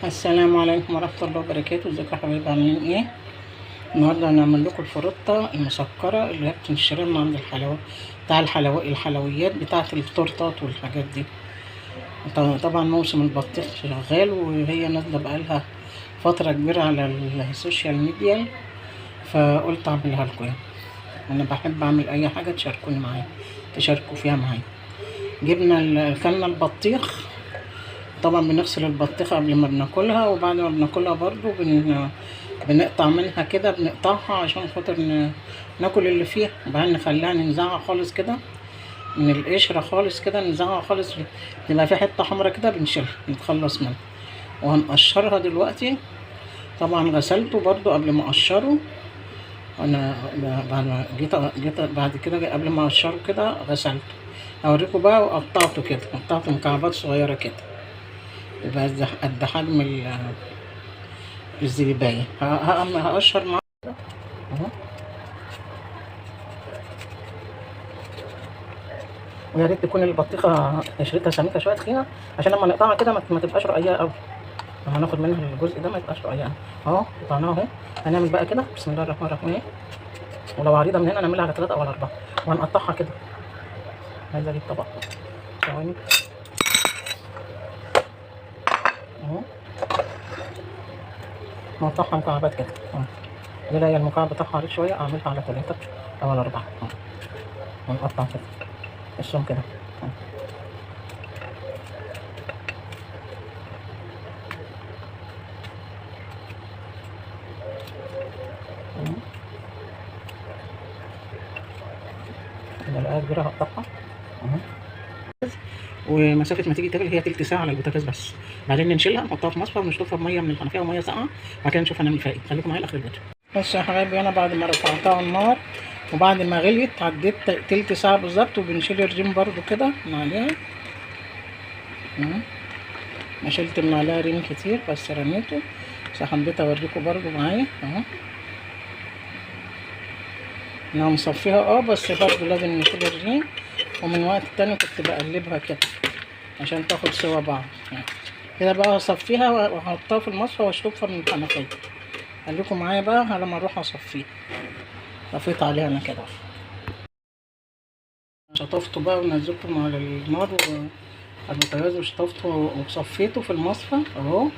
السلام عليكم ورحمة الله وبركاته. ازيكم يا حبايبي، عاملين ايه؟ النهارده هنعمل لكم الفروته المسكرة اللي هي بتنشري من عند بتاع الحلويات بتاعة التورتات والحاجات دي. طبعا موسم البطيخ شغال، وهي نازلة بقالها فترة كبيرة على السوشيال ميديا، فقلت اعملها لكم يعني. انا بحب اعمل اي حاجة تشاركوا فيها معايا. كلنا البطيخ. طبعا بنغسل البطيخة قبل ما بناكلها، وبعد ما بناكلها برضو بنقطع منها كده، بنقطعها عشان خاطر ناكل اللي فيها، وبعدين نخليها ننزعها خالص كده من القشرة خالص كده، ننزعها خالص، تبقى في حتة حمرا كده بنشيلها نتخلص منها. وهنقشرها دلوقتي. طبعا غسلته برضو قبل ما اقشره. انا بعد ما جيت بعد كده قبل ما اقشره كده غسلته. هوريكم بقى، وقطعته كده، قطعته مكعبات صغيرة كده، يبقى قد حجم الزبيباية. هقشر معاه اهو. ويا ريت تكون البطيخة قشرتها سميكة شوية تخينة، عشان لما نقطعها كده ما تبقاش رقيقة قوي. هناخد منها الجزء ده ما يبقاش رقيق اهو. قطعناها اهو. هنعمل بقى كده بسم الله الرحمن الرحيم. ولو عريضة من هنا نعملها على 3 أو على 4، وهنقطعها كده. عايزة اجيب طبق ثواني اهو. نقطعها مكعبات كده اهو. دي هي المكعب بتاعها عريض شوية، اعملها على 3 أو على 4 اهو. ونقطع كده السم كده اهو. العلقة كبيرة هقطعها اهو. ومسافة ما تيجي تاكل هي تلت ساعة على البوتاجاز بس. بعدين نشيلها نحطها في مصفى ونشطفها بمية من الحنفية ومية ساقعة، وبعد كده نشوف هنعمل فيها ايه. خليكم معايا لآخر الفيديو. بصوا يا حبايبي، أنا بعد ما رفعتها على النار وبعد ما غليت عديت تلت ساعة بالظبط، وبنشيل الريم برضو كده من عليها. أنا شلت من عليها ريم كتير بس رميته، بس حبيت أوريكم برضو معايا اهو. أنا مصفيها بس برضو لازم نشيل الريم، ومن وقت تاني كنت بقلبها كده عشان تاخد سوا بعض كده. بقى هصفيها وهحطها في المصفى واشطفها من الحنفية. خليكم معايا بقى لما اروح اصفيها. طفيت عليها انا كده، شطفته بقى ونزلته على النار على البوتاجاز، وشطفته وصفيته في المصفى اهو.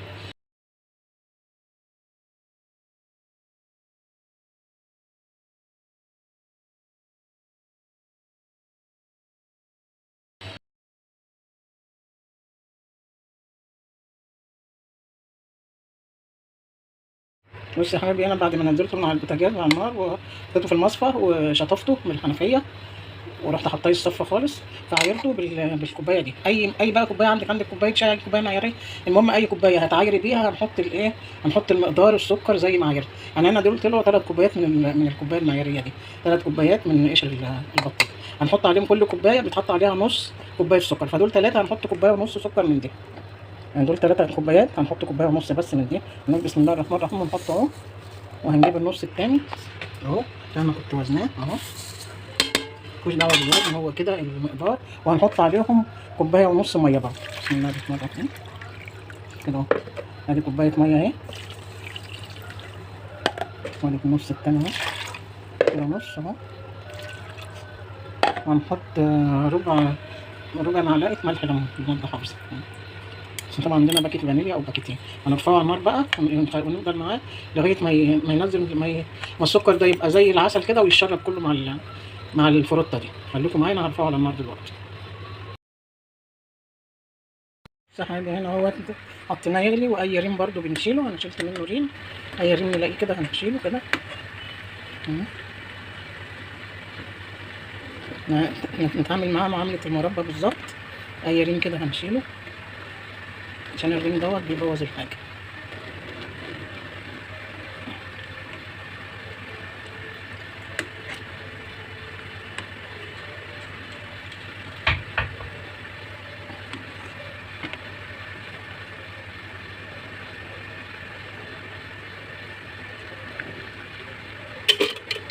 بص يا حبيبي، انا بعد ما نزلته من على البوتاجاز على النار وحطيته في المصفى وشطفته من الحنفيه، ورحت حطيه الصفه خالص، فعايرته بالكوبايه دي. اي بقى كوبايه عندك كوبايه شاي، كوبايه معياريه، المهم اي كوبايه هتعايري بيها. هنحط المقدار السكر زي ما عايرت. يعني انا دول طلعوا 3 كوبايات من الكوبايه المعياريه دي، 3 كوبايات من قشر البطيخ. هنحط عليهم كل كوبايه بيتحط عليها نص كوبايه سكر، فدول 3 هنحط كوبايه ونص سكر من دي. يعني دول 3 كوبايات هنحط كوبايه ونص بس من دي. نقول بسم الله الرحمن الرحيم ونحطه اهو. وهنجيب النص التاني اهو زي ما كنت وزناه اهو. ملوش دعوه بالوزن، هو كده المقدار. وهنحط عليهم كوبايه ونص ميه برضه. بسم الله الرحمن الرحيم كده اهو. ادي كوبايه ميه اهي، وادي النص التاني اهو كده نص اهو. وهنحط ربع معلقه ملح ليمون بنضح حافظ، عشان طبعا عندنا باكيت فانيليا او باكيتين. هنرفعه على النار بقى ونفضل معاه لغايه ما ينزل ما السكر ده يبقى زي العسل كده، ويشرب كله مع الفروته دي. خليكم معايا، انا هرفعه على النار دلوقتي. حاجه هنا اهوت حطيناه يغلي. واي ريم برده بنشيله، انا شلت منه ريم. اي ريم نلاقيه كده هنشيله كده. نتعامل معاه معامله المربى بالظبط. اي ريم كده هنشيله، عشان الريم دوت بيبوظ الحاجه.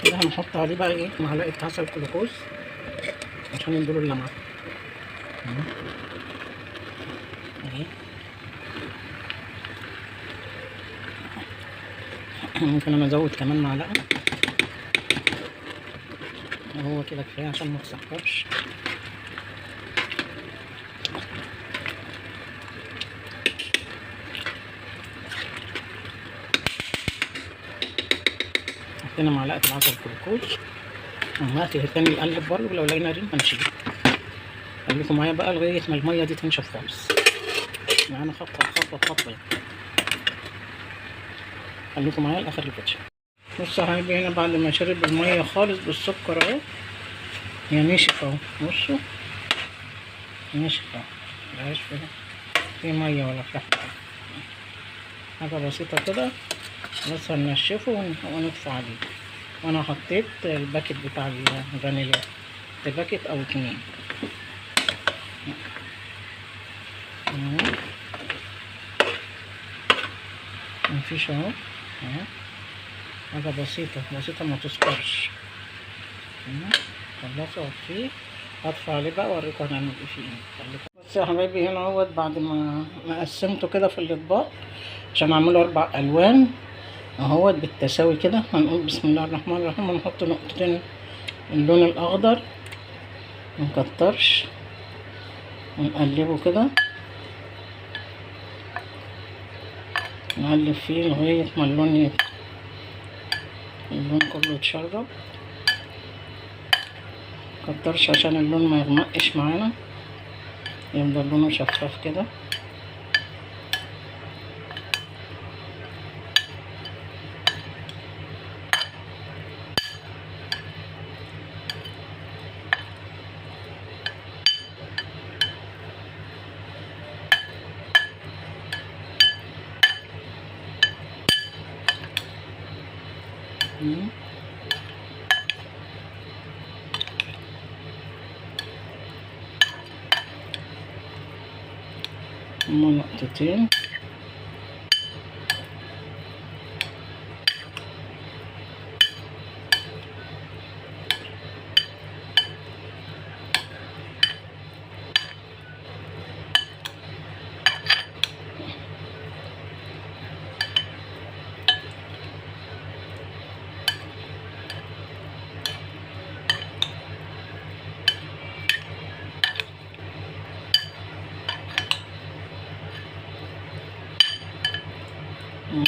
كده هنحط عليه بقى ايه، معلقه عسل جلوكوز عشان يديله اللمعه اهي. ممكن انا ازود كمان معلقه، وهو كده كفايه عشان ما تسكرش. حطينا معلقه العسل الكلوكوز، وهنقلب تاني نقلب برضه، لو لقينا ريم هنشيل. خليكم معايا بقى لغايه ما الميه دي تنشف خالص، معانا خطوه بخطوه يعني. خليكم معايا لاخر الفيديو. بصوا يا حبايبي، هنا بعد ما شرب الميه خالص بالسكر اهو، هي نشف اهو، بصوا نشف اهو، مبقاش في ميه ولا في حاجه بسيطه كده، بس هننشفه ونطفي عليه. وانا حطيت الباكت بتاع الفانيليا، باكت او 2 مفيش اهو، حاجه بسيطه ما تسكرش. خلاص اطفيه، هطفي عليه بقى واوريكم هنعمل ايه فيه. بصوا يا حبايبي، هنا اهوت بعد ما قسمته كده في الاطباق عشان اعمله 4 الوان اهوت بالتساوي كده. هنقول بسم الله الرحمن الرحيم، ونحط نقطتين اللون الاخضر، منكترش، ونقلبه كده، نقلب فيه لغاية ما اللون كله يتشرب. مكترش عشان اللون ما يغمقش معانا، يفضل لونه شفاف كده. هما نقطتين.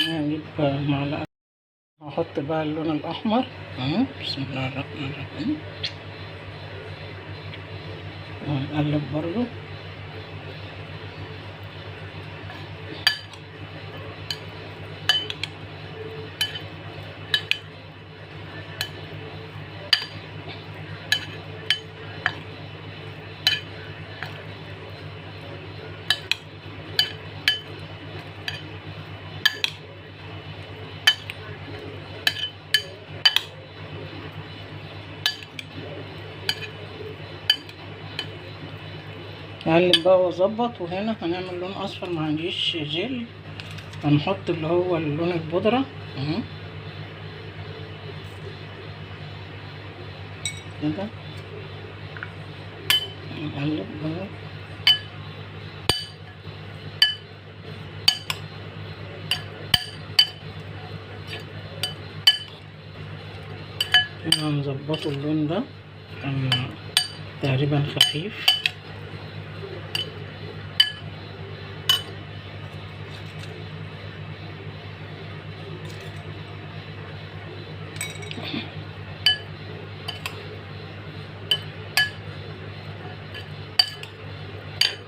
هنجيب معلقة، هحط بقى اللون الأحمر. بسم الله الرحمن الرحيم، وهنقلب برضو. نقلب بقى واظبط. وهنا هنعمل لون اصفر، ما عنديش جل، هنحط اللي هو اللون البودرة كده، نقلب بقى. هنا هنظبطه اللون ده، كان تقريبا خفيف.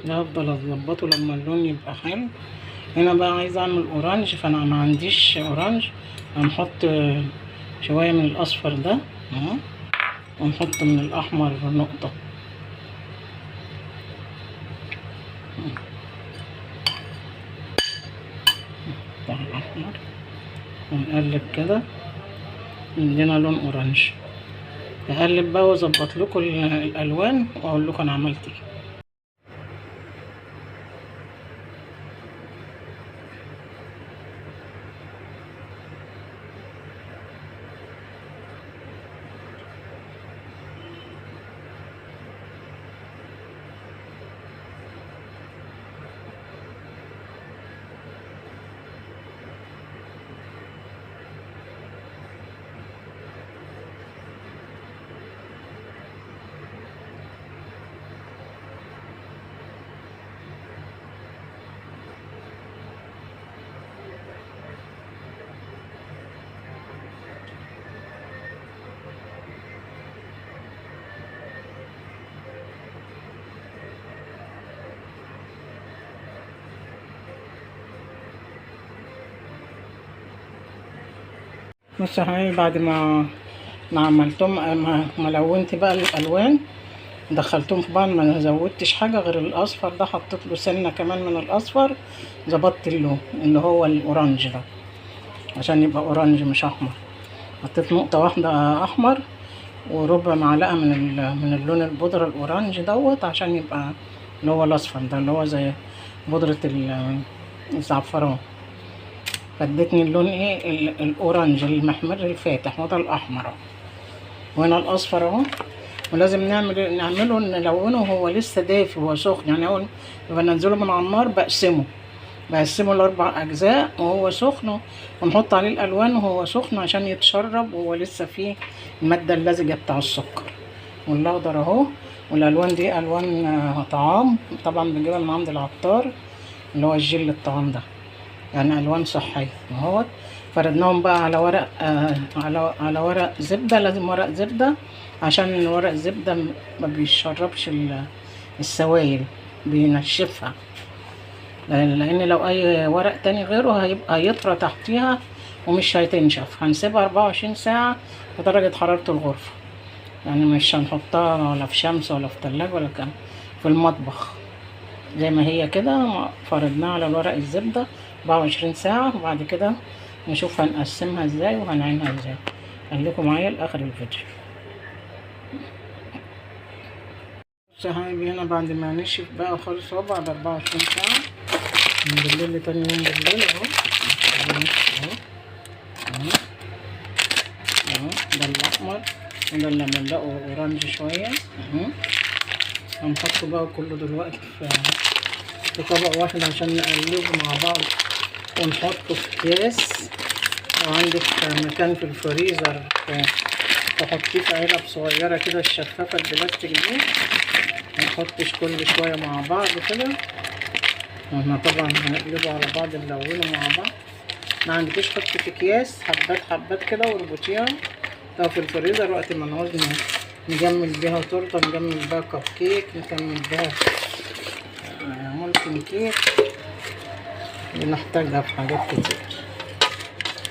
ده هفضل اظبطه لما اللون يبقى حلو. هنا بقى عايزه اعمل اورانج، فانا ما عنديش اورانج، هنحط شويه من الاصفر ده اهو، ونحط من الاحمر نقطه. بتاع الاحمر، ونقلب كده يدينا لون اورانج. هقلب بقى واظبط لكم الالوان واقول لكم انا عملت ايه. بص يا حبايبي، بعد ما عملتهم، ما لونت بقى الالوان، دخلتهم في بعض، ما زودتش حاجه غير الاصفر ده، حطيت له سنه كمان من الاصفر، ظبطت اللون اللي هو الاورنج ده عشان يبقى اورنج مش احمر. حطيت نقطه واحده احمر، وربع معلقه من اللون البودره الاورنج دوت، عشان يبقى اللي هو الاصفر ده اللي هو زي بودره الزعفران. فادتني اللون ايه، الاورنج المحمر الفاتح، وده الاحمر اهو، وهنا الاصفر اهو. ولازم نعمله نلونه وهو لسه دافي وهو سخن، يعني اول ما بنزله من على النار بقسمه لاربع اجزاء وهو سخن، ونحط عليه الالوان وهو سخن عشان يتشرب وهو لسه فيه الماده اللزجه بتاع السكر. والاخضر اهو، والالوان دي الوان طعام، طبعا بنجيبها من عند العطار، اللي هو الجل الطعام ده، يعني الوان صحيه اهوت. فردناهم بقى على ورق على ورق زبده، لازم ورق زبده عشان ورق الزبده ما بيشربش السوائل، بينشفها، لان لو اي ورق تاني غيره هيبقى يطرى تحتيها ومش هتنشف. هنسيبها 24 ساعه في درجه حراره الغرفه، يعني مش هنحطها ولا في شمس ولا في تلاجة ولا كان في المطبخ، زي ما هي كده فردناها على ورق الزبدة 24 ساعة. وبعد كده نشوف هنقسمها ازاي وهنعينها ازاي. خليكم معايا لاخر الفيديو. بص يا حبايبي، هنا بعد ما نشف بقى خالص اهو، بعد 24 ساعة من بالليل لتاني يوم بالليل اهو. اهو اهو اهو، ده الاحمر، وده اللي ملقه اورانج شوية اهو. هنحطه بقى كله دلوقتي في طبق واحد عشان نقلبه مع بعض، ونحطه في اكياس. لو عندك مكان في الفريزر تحطيه في علب صغيرة كده، الشفافة البلاستيك دي، منحطش كل شوية مع بعض كده. واحنا طبعا هنقلبه على بعض، نلونه مع بعض. ما عندكيش حطي في اكياس حبات حبات كده واربطيها في الفريزر، وقت ما نعوز نجمل بيها تورته، نجمل بيها كب كيك، نكمل بيها ممكن كيك، بنحتاجها في حاجات كتير.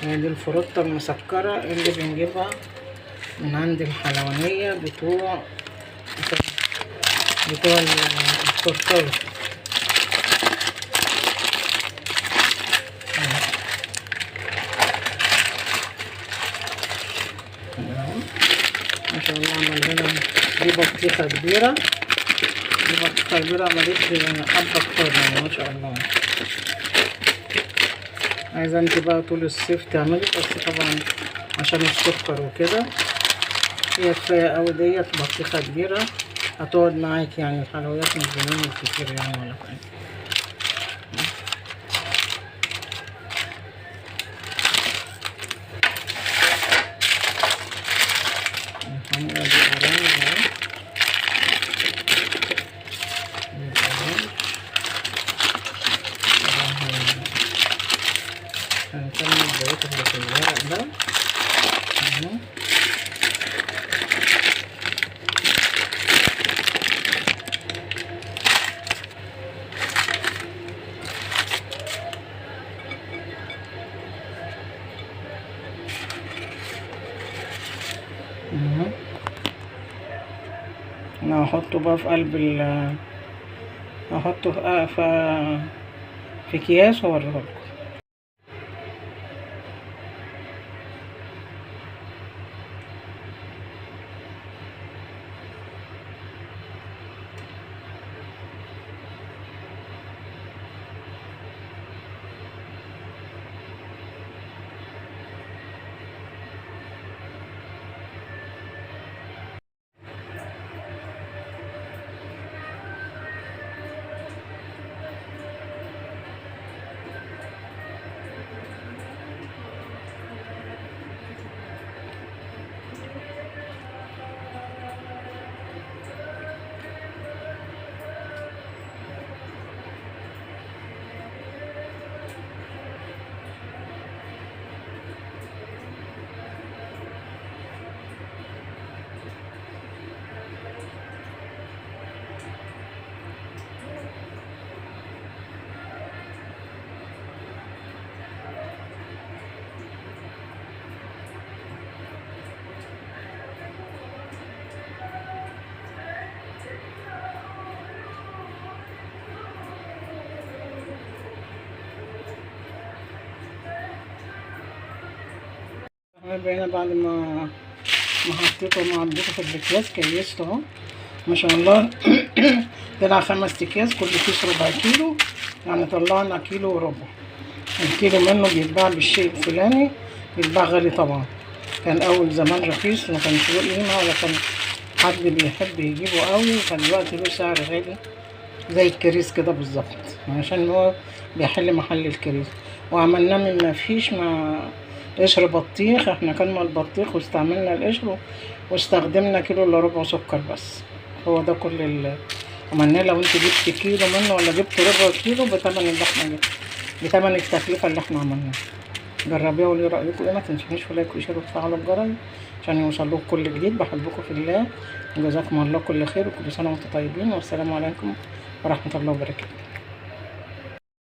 هي دي الفروتة المسكرة اللي بنجيبها من عند الحلوانية بتوع التورتايه. ما شاء الله عمل لنا دي بطيخة كبيرة، عملت لي حبة كتير يعني ما شاء الله. عايزة انت بقى طول الصيف تعملي، بس طبعا عشان السكر وكده هي كفاية اوي ديت بطيخة كبيرة هتقعد معاك، يعني الحلويات مش بنعمل كتير يعني ولا حاجة. الحمرا دي أورانج اهي، هنكمل بقية اللي في الورق ده اهو. انا هحطه بقى في قلب هحطه في اكياس واوريهولكم. بقينا بعد ما حطيته مع عديته في الاكياس كيسته اهو ما شاء الله. طلع 5 اكياس، كل كيس ربع كيلو، يعني طلعنا كيلو وربع. الكيلو منه بيتباع بالشيء الفلاني، بيتباع غالي طبعا. كان اول زمان رخيص وما كانش له قيمه ولا كان حد بيحب يجيبه قوي، فدلوقتي له سعر غالي زي الكريس كده بالظبط، عشان هو بيحل محل الكريس. وعملناه من ما فيش مع قشر بطيخ، احنا كلنا البطيخ واستعملنا القشر واستخدمنا كيلو الا ربع سكر بس. هو ده كل عملناه. لو انت جبت كيلو منه ولا جبت ربع كيلو بتمن اللي احنا بتمن التكلفة اللي احنا عملناها. جربيه وقولي رأيكم ايه. ما تنسونيش في لايك وشير وتفعلوا الجرس عشان يوصلكم كل جديد. بحبكم في الله وجزاكم الله كل خير، وكل سنة وانتم طيبين، والسلام عليكم ورحمة الله وبركاته.